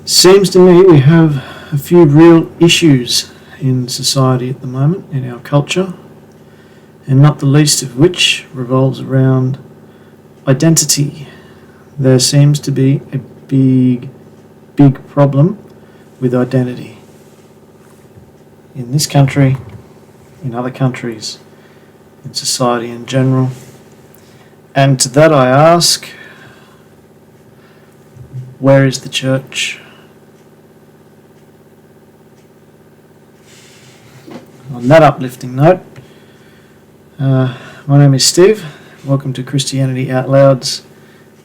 Seems to me we have a few real issues in society at the moment, in our culture, and not the least of which revolves around identity. There seems to be a big problem with identity. In this country, in other countries, in society in general. And to that I ask, where is the church? On that uplifting note, my name is Steve. Welcome to Christianity Out Loud's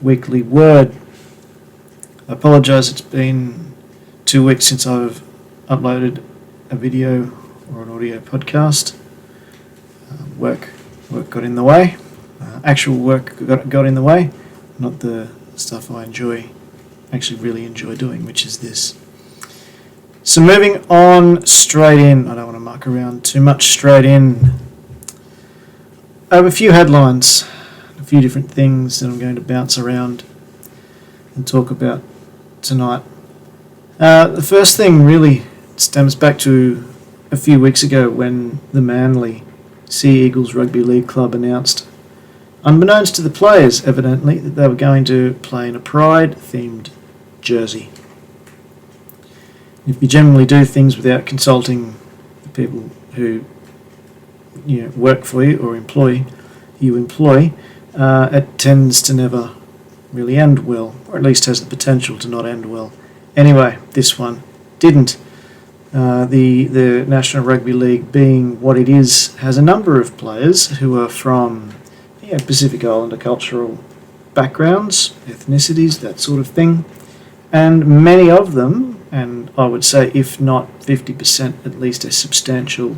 weekly word. I apologise, it's been 2 weeks since I've uploaded a video or an audio podcast. Work got in the way. Actual work got in the way, not the stuff I really enjoy doing, which is this. So moving on straight in, I don't want to muck around too much, straight in. I have a few headlines, a few different things that I'm going to bounce around and talk about tonight. The first thing really stems back to a few weeks ago when the Manly Sea Eagles Rugby League Club announced, unbeknownst to the players evidently, that they were going to play in a Pride-themed jersey. If you generally do things without consulting the people who work for you or employ, it tends to never really end well, or at least has the potential to not end well. Anyway, this one didn't. The National Rugby League, being what it is, has a number of players who are from Pacific Islander cultural backgrounds, ethnicities, that sort of thing. And many of them, and I would say if not 50%, at least a substantial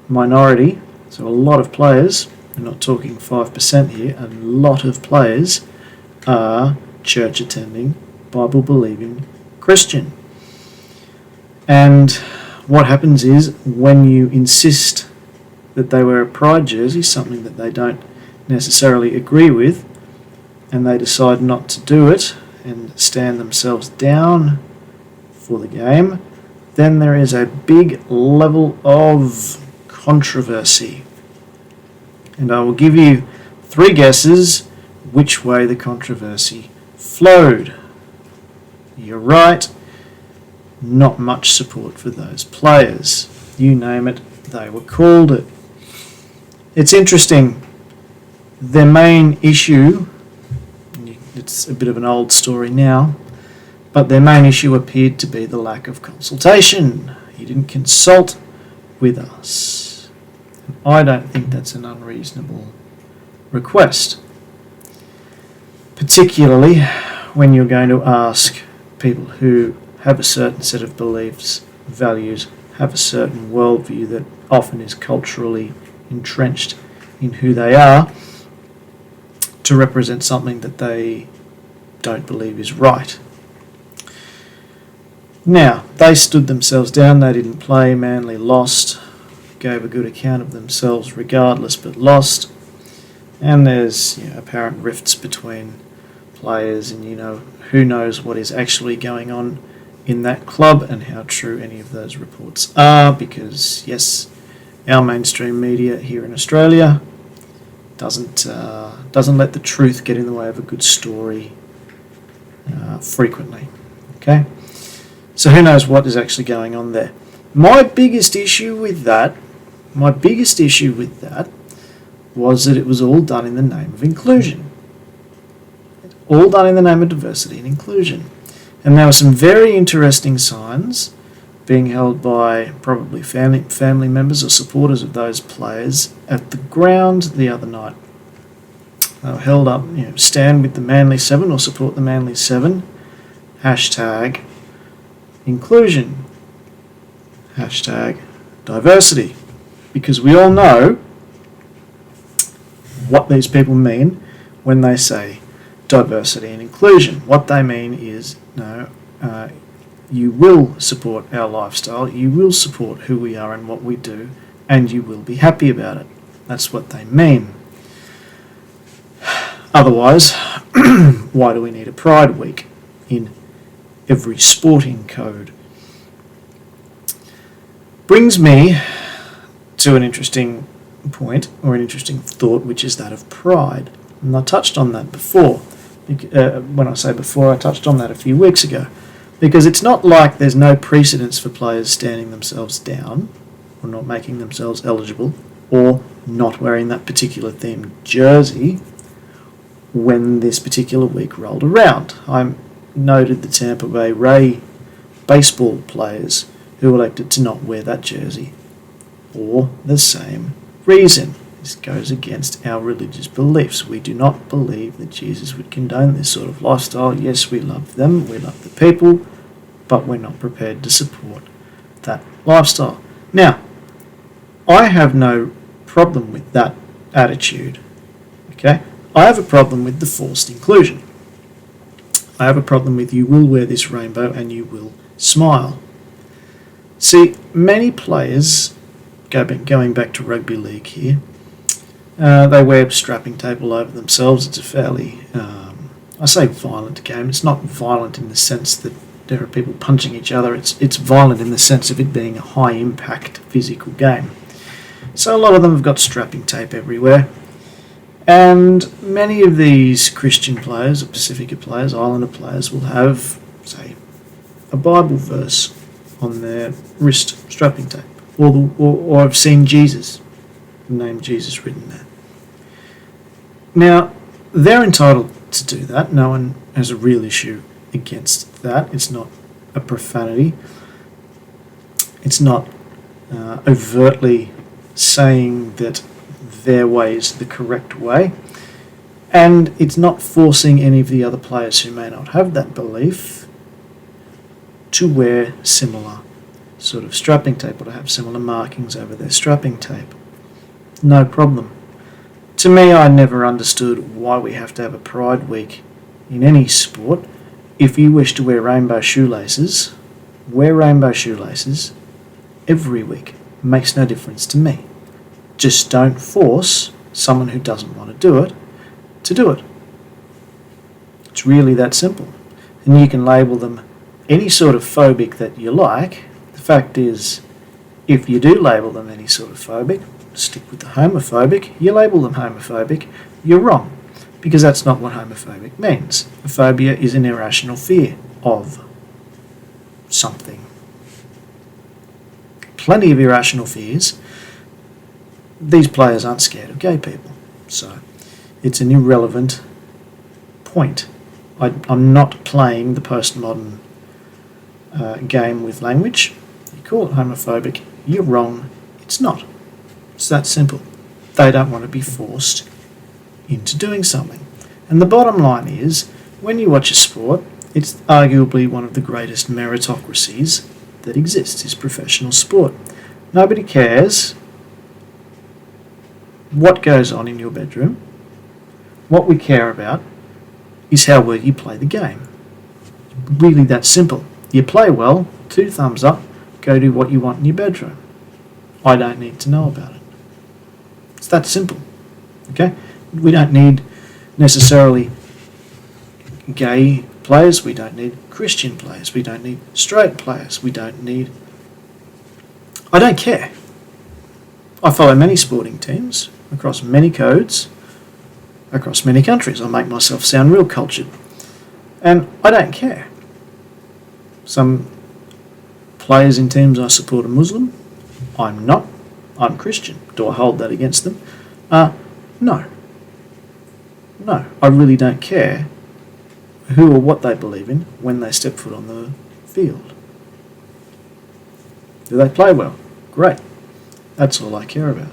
minority, so a lot of players, we're not talking 5% here, a lot of players are church-attending, Bible-believing Christian. And what happens is when you insist that they wear a Pride jersey, something that they don't necessarily agree with, and they decide not to do it and stand themselves down for the game, then there is a big level of controversy. And I will give you 3 guesses which way the controversy flowed. You're right, not much support for those players. You name it, they were called it. It's interesting. Their main issue, it's a bit of an old story now, but their main issue appeared to be the lack of consultation. You didn't consult with us. I don't think that's an unreasonable request, particularly when you're going to ask people who have a certain set of beliefs, values, have a certain worldview that often is culturally entrenched in who they are, to represent something that they don't believe is right. Now, they stood themselves down, they didn't play, Manly lost, gave a good account of themselves regardless, but lost. And there's apparent rifts between players, and who knows what is actually going on in that club and how true any of those reports are, because yes, our mainstream media here in Australia doesn't let the truth get in the way of a good story frequently. Okay, so who knows what is actually going on there. My biggest issue with that was that it was all done in the name of inclusion. All done in the name of diversity and inclusion. And there were some very interesting signs being held by probably family members or supporters of those players at the ground the other night. They were held up, stand with the Manly 7 or support the Manly 7, hashtag inclusion, hashtag diversity. Because we all know what these people mean when they say diversity and inclusion. What they mean is, you will support our lifestyle, you will support who we are and what we do, and you will be happy about it. That's what they mean. Otherwise, why do we need a Pride Week in every sporting code. Brings me to an interesting point, or an interesting thought, which is that of pride. And I touched on that before. When I say before, I touched on that a few weeks ago. Because it's not like there's no precedence for players standing themselves down, or not making themselves eligible, or not wearing that particular themed jersey when this particular week rolled around. I noted the Tampa Bay Ray baseball players who elected to not wear that jersey for the same reason. This goes against our religious beliefs. We do not believe that Jesus would condone this sort of lifestyle. Yes, we love them, we love the people, but we're not prepared to support that lifestyle. Now, I have no problem with that attitude. Okay? I have a problem with the forced inclusion. I have a problem with you will wear this rainbow and you will smile. See, many players, going back to rugby league here, they wear strapping tape all over themselves. It's a fairly, I say violent game. It's not violent in the sense that there are people punching each other. It's violent in the sense of it being a high-impact physical game. So a lot of them have got strapping tape everywhere. And many of these Christian players, or Pacifica players, Islander players, will have, say, a Bible verse on their wrist strapping tape. Or I've seen Jesus, the name Jesus written there. Now, they're entitled to do that. No one has a real issue against that. It's not a profanity. It's not overtly saying that their way is the correct way. And it's not forcing any of the other players who may not have that belief to wear similar sort of strapping tape or to have similar markings over their strapping tape. No problem. To me, I never understood why we have to have a Pride Week in any sport. If you wish to wear rainbow shoelaces, wear rainbow shoelaces every week. It makes no difference to me. Just don't force someone who doesn't want to do it to do it. It's really that simple. And you can label them any sort of phobic that you like. The fact is, if you do label them any sort of phobic, stick with the homophobic, you label them homophobic, you're wrong. Because that's not what homophobic means. A phobia is an irrational fear of something. Plenty of irrational fears. These players aren't scared of gay people. So it's an irrelevant point. I'm not playing the postmodern game with language. You call it homophobic, you're wrong. It's not. It's that simple. They don't want to be forced into doing something. And the bottom line is, when you watch a sport, it's arguably one of the greatest meritocracies that exists, is professional sport. Nobody cares what goes on in your bedroom. What we care about is how well you play the game. Really that simple. You play well, 2 thumbs up, go do what you want in your bedroom. I don't need to know about it. It's that simple. Okay? We don't need necessarily gay players, we don't need Christian players, we don't need straight players, we don't need... I don't care. I follow many sporting teams across many codes, across many countries. I make myself sound real cultured. And I don't care. Some players in teams I support are Muslim. I'm not. I'm Christian. Do I hold that against them? No. No, I really don't care who or what they believe in when they step foot on the field. Do they play well? Great. That's all I care about.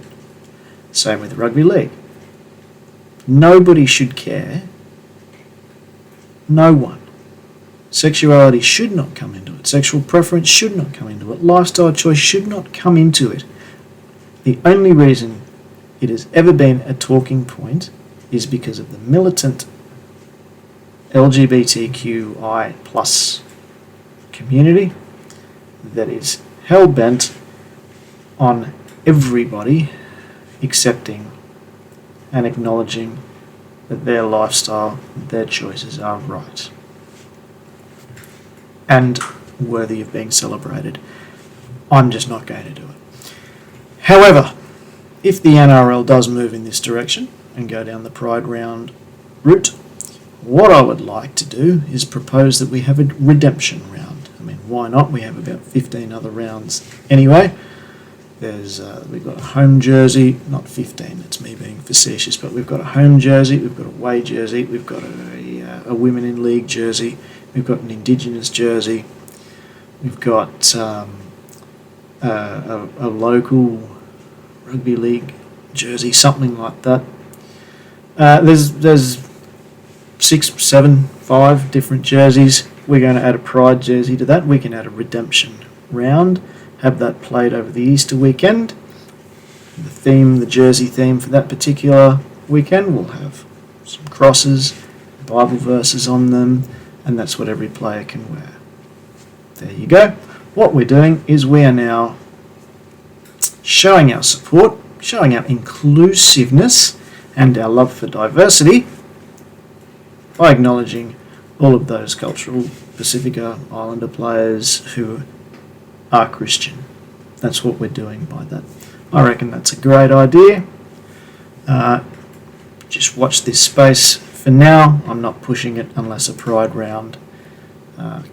Same with rugby league. Nobody should care. No one. Sexuality should not come into it. Sexual preference should not come into it. Lifestyle choice should not come into it. The only reason it has ever been a talking point is because of the militant LGBTQI plus community that is hell-bent on everybody accepting and acknowledging that their lifestyle, their choices are right. and worthy of being celebrated. I'm just not going to do it. However, if the NRL does move in this direction and go down the Pride Round route, what I would like to do is propose that we have a redemption round. I mean, why not? We have about 15 other rounds anyway. We've got a home jersey, not 15, it's me being facetious, but we've got a home jersey, we've got a away jersey, we've got a women in league jersey, we've got an Indigenous jersey, we've got a local rugby league jersey, something like that. There's 6, 7, 5 different jerseys. We're going to add a Pride jersey to that. We can add a redemption round, have that played over the Easter weekend. The jersey theme for that particular weekend will have some crosses, Bible verses on them, and that's what every player can wear. There you go. What we're doing is we are now showing our support, showing our inclusiveness and our love for diversity by acknowledging all of those cultural Pacifica Islander players who are Christian. That's what we're doing by that. I reckon that's a great idea. Just watch this space. For now, I'm not pushing it unless a Pride Round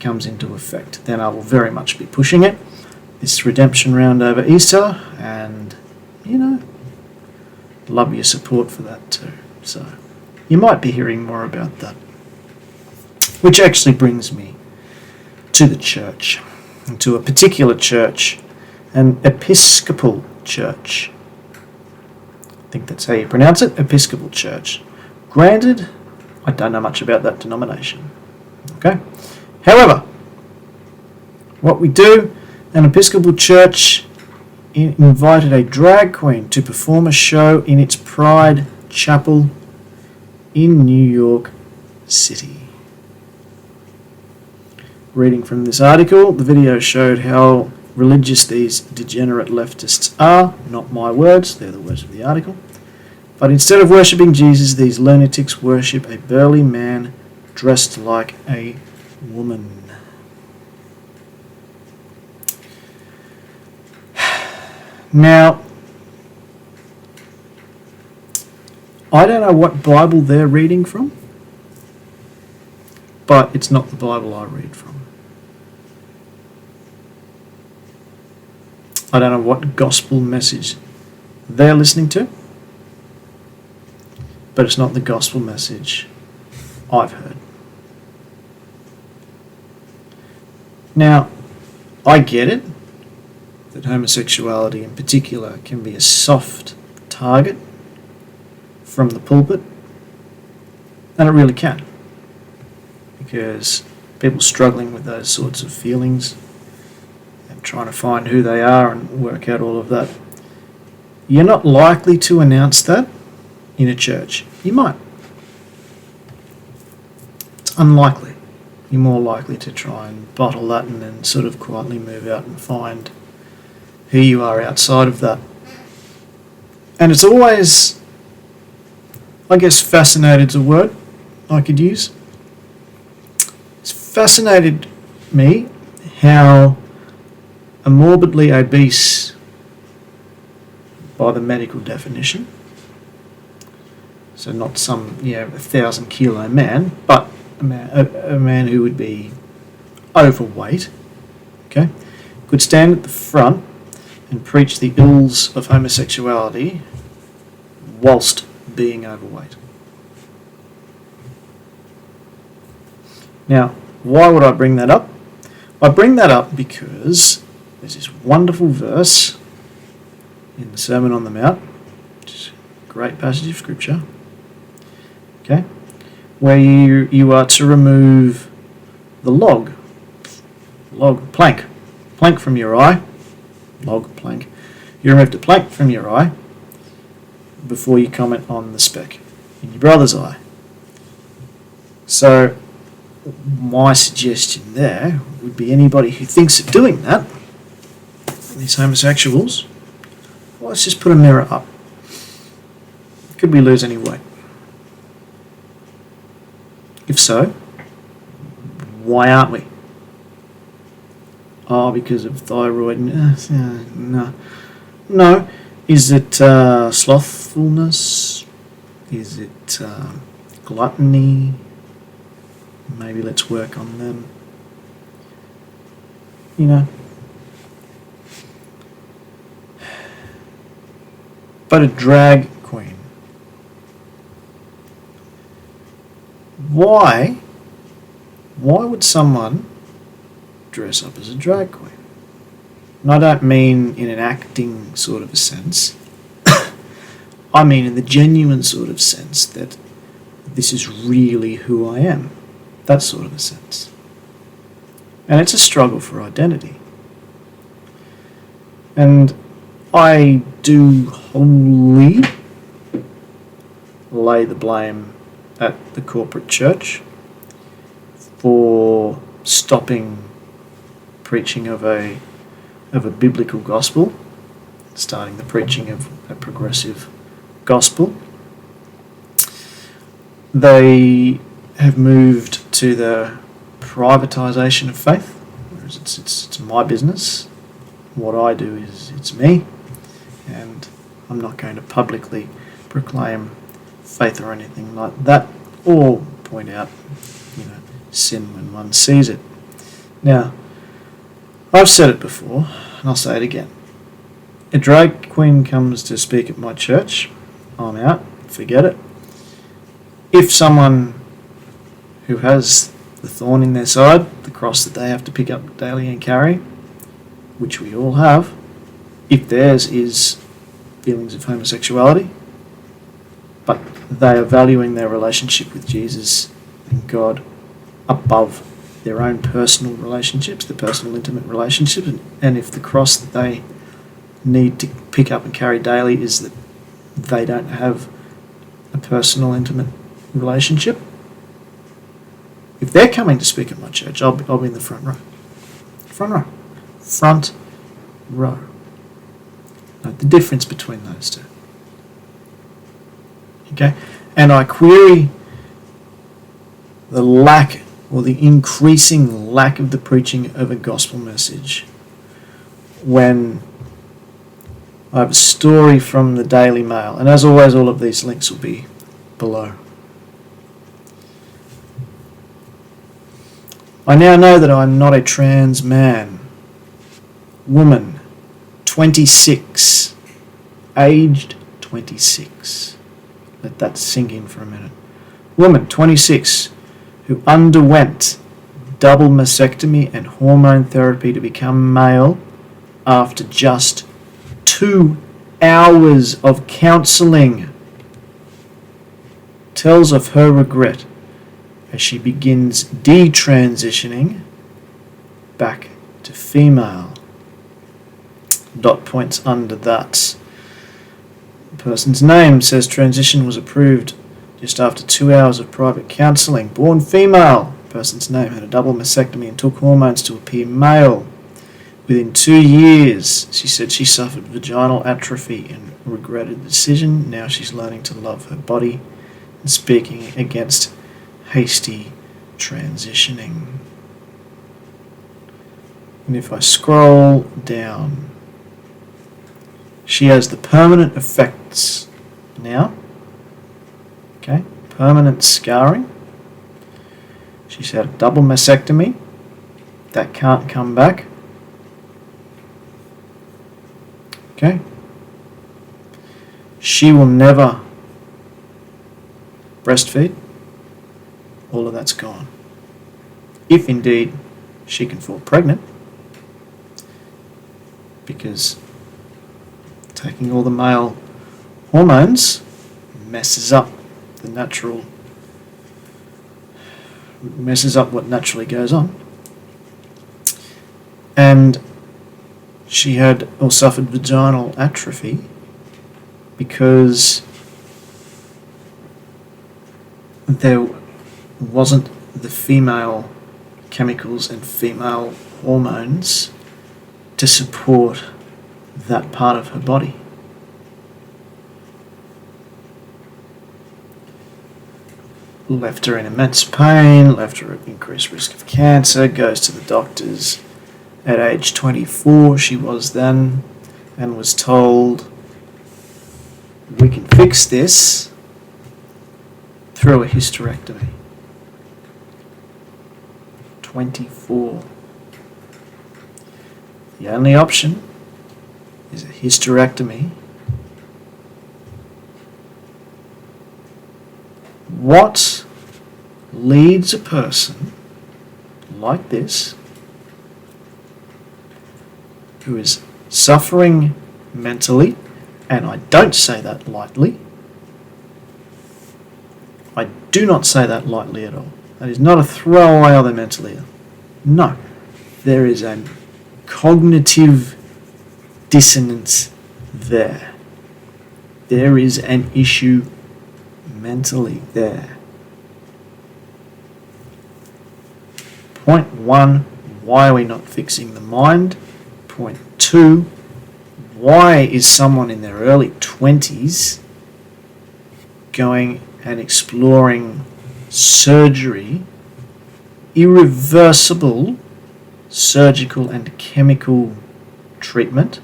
comes into effect. Then I will very much be pushing it. This redemption round over Easter, and love your support for that too. So you might be hearing more about that. Which actually brings me to the church, and to a particular church, an Episcopal church. I think that's how you pronounce it, Episcopal church. Granted, I don't know much about that denomination. Okay? However, what we do, an Episcopal church invited a drag queen to perform a show in its Pride Chapel in New York City. Reading from this article, the video showed how religious these degenerate leftists are. Not my words, they're the words of the article. But instead of worshipping Jesus, these lunatics worship a burly man dressed like a woman. Now, I don't know what Bible they're reading from, but it's not the Bible I read from. I don't know what gospel message they're listening to, but it's not the gospel message I've heard. Now, I get it, that homosexuality in particular can be a soft target from the pulpit, and it really can, because people struggling with those sorts of feelings and trying to find who they are and work out all of that, you're not likely to announce that in a church. You might. It's unlikely. You're more likely to try and bottle that and then sort of quietly move out and find who you are outside of that. And it's always, I guess, fascinated's a word I could use. It's fascinated me how a morbidly obese, by the medical definition, so not some 1,000 kilo man, but a man who would be overweight, okay, could stand at the front and preach the ills of homosexuality whilst being overweight. Now, why would I bring that up? I bring that up because there's this wonderful verse in the Sermon on the Mount, which is a great passage of Scripture, okay, where you are to remove the plank from your eye, plank. You remove the plank from your eye before you comment on the speck in your brother's eye. So my suggestion there would be anybody who thinks of doing that, these homosexuals, well, let's just put a mirror up. Could we lose any weight? If so, why aren't we? because of thyroid. No. No. Is it slothfulness? Is it gluttony? Maybe let's work on them. But a drag queen. Why would someone dress up as a drag queen? And I don't mean in an acting sort of a sense. I mean in the genuine sort of sense that this is really who I am. That sort of a sense. And it's a struggle for identity. And I do wholly lay the blame at the corporate church for stopping preaching of a biblical gospel, starting the preaching of a progressive gospel. They have moved to the privatisation of faith, whereas it's my business. What I do is it's me, and I'm not going to publicly proclaim faith or anything like that, or point out, sin when one sees it. Now, I've said it before, and I'll say it again. A drag queen comes to speak at my church, I'm out, forget it. If someone who has the thorn in their side, the cross that they have to pick up daily and carry, which we all have, if theirs is feelings of homosexuality, but they are valuing their relationship with Jesus and God above their own personal relationships, the personal intimate relationships, and if the cross that they need to pick up and carry daily is that they don't have a personal intimate relationship, if they're coming to speak at my church, I'll be in the front row. Front row. Note the difference between those two. Okay? And I query the lack or the increasing lack of the preaching of a gospel message when I have a story from the Daily Mail. And as always, all of these links will be below. I now know that I'm not a trans man. Woman, 26. Aged 26. Let that sink in for a minute. Woman, 26, who underwent double mastectomy and hormone therapy to become male after just 2 hours of counselling, tells of her regret as she begins detransitioning back to female. Dot points under that. The person's name says transition was approved just after 2 hours of private counselling. Born female. Person's name had a double mastectomy and took hormones to appear male. Within 2 years, she said she suffered vaginal atrophy and regretted the decision. Now she's learning to love her body and speaking against hasty transitioning. And if I scroll down, she has the permanent effects now. Okay, permanent scarring. She's had a double mastectomy. That can't come back. Okay. She will never breastfeed. All of that's gone. If indeed she can fall pregnant, because taking all the male hormones messes up what naturally goes on. And she had or suffered vaginal atrophy because there wasn't the female chemicals and female hormones to support that part of her body. Left her in immense pain, left her at increased risk of cancer, goes to the doctors, At age 24, she was then, and was told, we can fix this through a hysterectomy. 24. The only option is a hysterectomy. What leads a person like this, who is suffering mentally, and I don't say that lightly, I do not say that lightly at all. That is not a throwaway of the mentally ill. No, there is a cognitive dissonance there. There is an issue mentally there. Point 1, why are we not fixing the mind? Point 2, why is someone in their early 20s going and exploring surgery, irreversible surgical and chemical treatment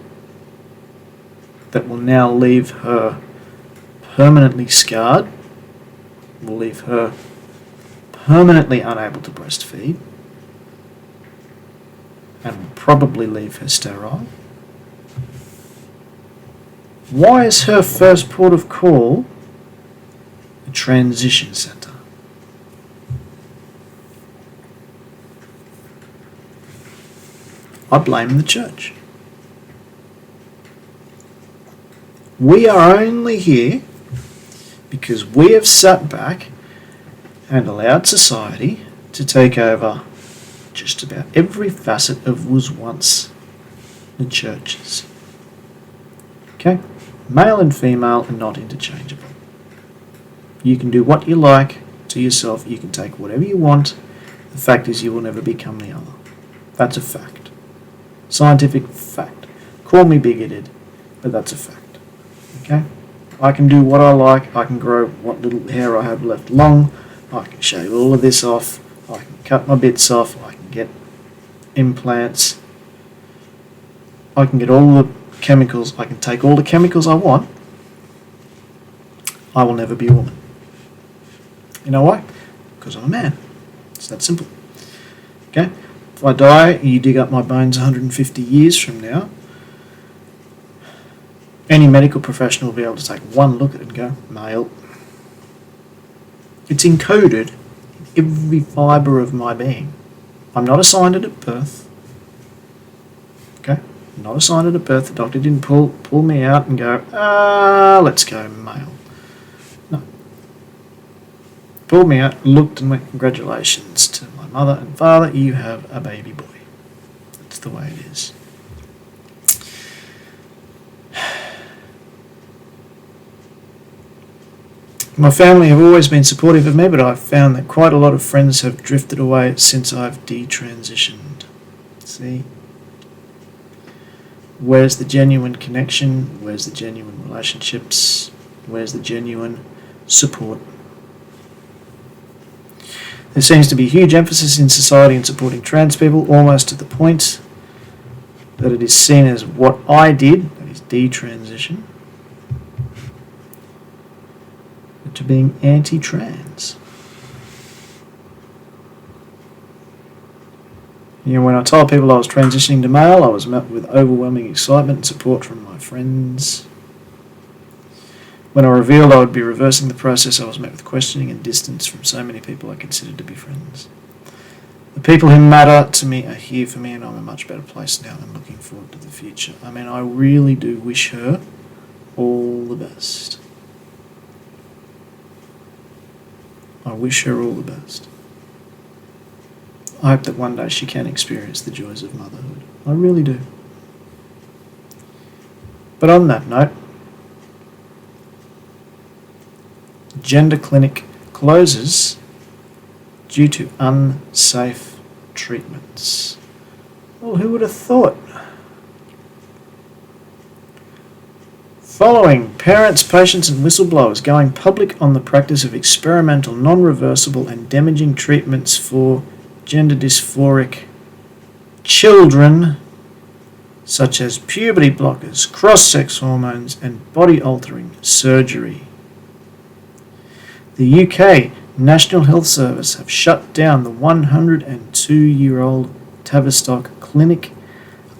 that will now leave her permanently scarred, will leave her permanently unable to breastfeed, and will probably leave her sterile? Why is her first port of call a transition centre? I blame the church. We are only here because we have sat back and allowed society to take over just about every facet of was once the churches. Okay? Male and female are not interchangeable. You can do what you like to yourself. You can take whatever you want. The fact is you will never become the other. That's a fact. Scientific fact. Call me bigoted, but that's a fact. Okay? I can do what I like. I can grow what little hair I have left long. I can shave all of this off. I can cut my bits off. I can get implants. I can get all the chemicals. I can take all the chemicals I want. I will never be a woman. You know why? Because I'm a man. It's that simple. Okay? If I die, you dig up my bones 150 years from now, any medical professional will be able to take one look at it and go, male. It's encoded in every fibre of my being. I'm not assigned it at birth. Okay? I'm not assigned it at birth. The doctor didn't pull me out and go, let's go male. No. Pulled me out, looked and went, congratulations to my mother and father, you have a baby boy. That's the way it is. My family have always been supportive of me, but I've found that quite a lot of friends have drifted away since I've detransitioned. See? Where's the genuine connection? Where's the genuine relationships? Where's the genuine support? There seems to be a huge emphasis in society in supporting trans people, almost to the point that it is seen as what I did, that is detransition, to being anti-trans. You know, when I told people I was transitioning to male, I was met with overwhelming excitement and support from my friends. When I revealed I would be reversing the process, I was met with questioning and distance from so many people I considered to be friends. The people who matter to me are here for me, and I'm in a much better place now and looking forward to the future. I mean, I really do wish her all the best. I wish her all the best. I hope that one day she can experience the joys of motherhood. I really do. But on that note, gender clinic closes due to unsafe treatments. Well, who would have thought? Following parents, patients and whistleblowers going public on the practice of experimental, non-reversible and damaging treatments for gender dysphoric children, such as puberty blockers, cross-sex hormones, and body-altering surgery. The UK National Health Service have shut down the 102-year-old Tavistock Clinic,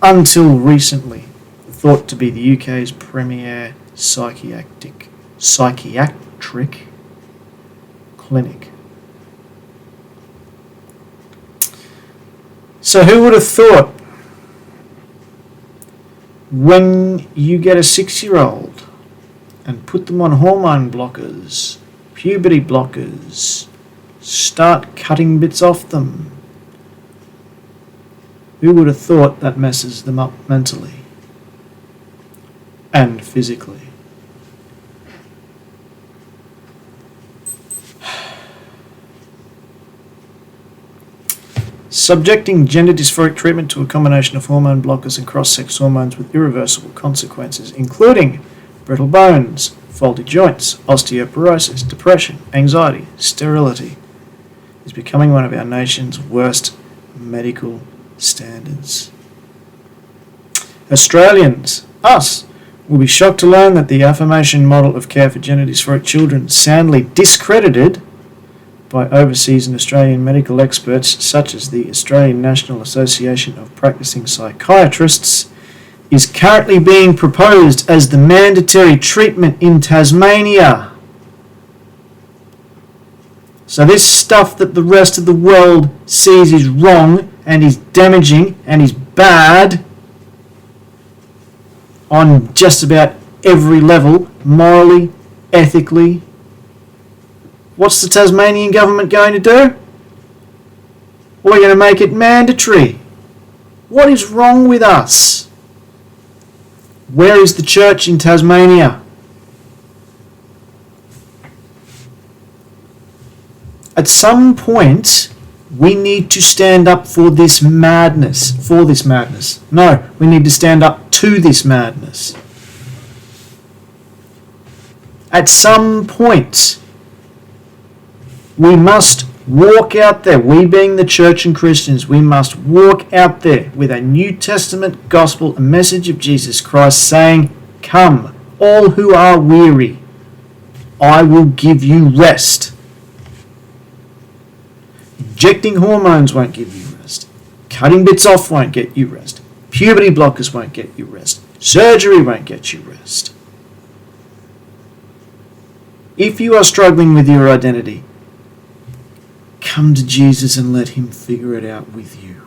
until recently thought to be the UK's premier psychiatric clinic. So who would have thought, when you get a 6-year-old and put them on hormone blockers, puberty blockers, start cutting bits off them, who would have thought that messes them up mentally and physically? Subjecting gender dysphoric treatment to a combination of hormone blockers and cross-sex hormones with irreversible consequences, including brittle bones, faulty joints, osteoporosis, depression, anxiety, sterility, is becoming one of our nation's worst medical standards. Australians, us, will be shocked to learn that the affirmation model of care for gender dysphoric children, soundly discredited by overseas and Australian medical experts such as the Australian National Association of Practicing Psychiatrists, is currently being proposed as the mandatory treatment in Tasmania. So this stuff that the rest of the world sees is wrong and is damaging and is bad on just about every level, morally, ethically, what's the Tasmanian government going to do? We're going to make it mandatory. What is wrong with us? Where is the church in Tasmania? At some point, we need to stand up for this madness. No, we need to stand up to this madness. At some point, we must walk out there, we being the church and Christians, we must walk out there with a New Testament gospel, a message of Jesus Christ saying, "Come, all who are weary, I will give you rest." Injecting hormones won't give you rest. Cutting bits off won't get you rest. Puberty blockers won't get you rest. Surgery won't get you rest. If you are struggling with your identity, come to Jesus and let him figure it out with you.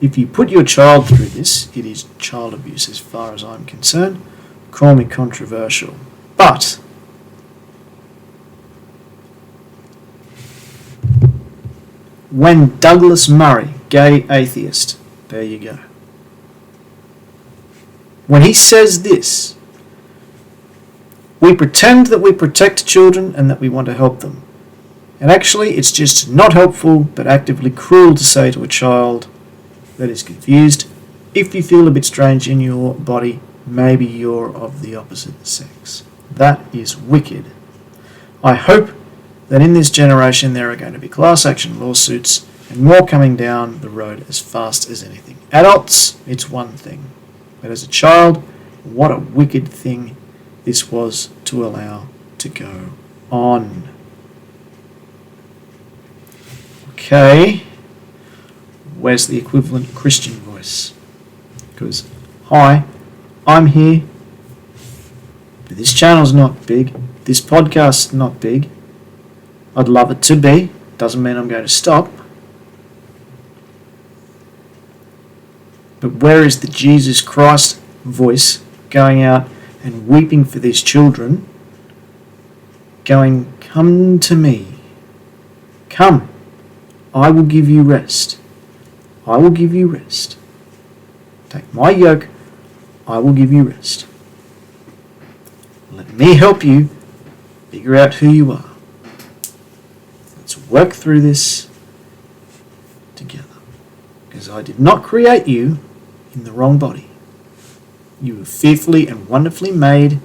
If you put your child through this, it is child abuse as far as I'm concerned. Call me controversial. But when Douglas Murray, gay atheist, there you go, when he says this, we pretend that we protect children and that we want to help them. And actually, it's just not helpful, but actively cruel to say to a child that is confused, if you feel a bit strange in your body, maybe you're of the opposite sex. That is wicked. I hope that in this generation there are going to be class action lawsuits and more coming down the road as fast as anything. Adults, it's one thing. But as a child, what a wicked thing this was to allow to go on. Okay, where's the equivalent Christian voice? Because, hi, I'm here, but this channel's not big, this podcast's not big. I'd love it to be, doesn't mean I'm going to stop. But where is the Jesus Christ voice going out and weeping for these children, going, come to me, come, I will give you rest, I will give you rest, take my yoke, I will give you rest, let me help you figure out who you are, let's work through this together, because I did not create you in the wrong body. You were fearfully and wonderfully made,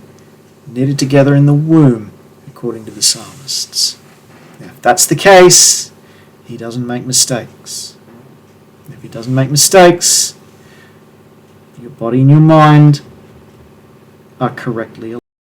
knitted together in the womb, according to the psalmists. Now, if that's the case, he doesn't make mistakes. If he doesn't make mistakes, your body and your mind are correctly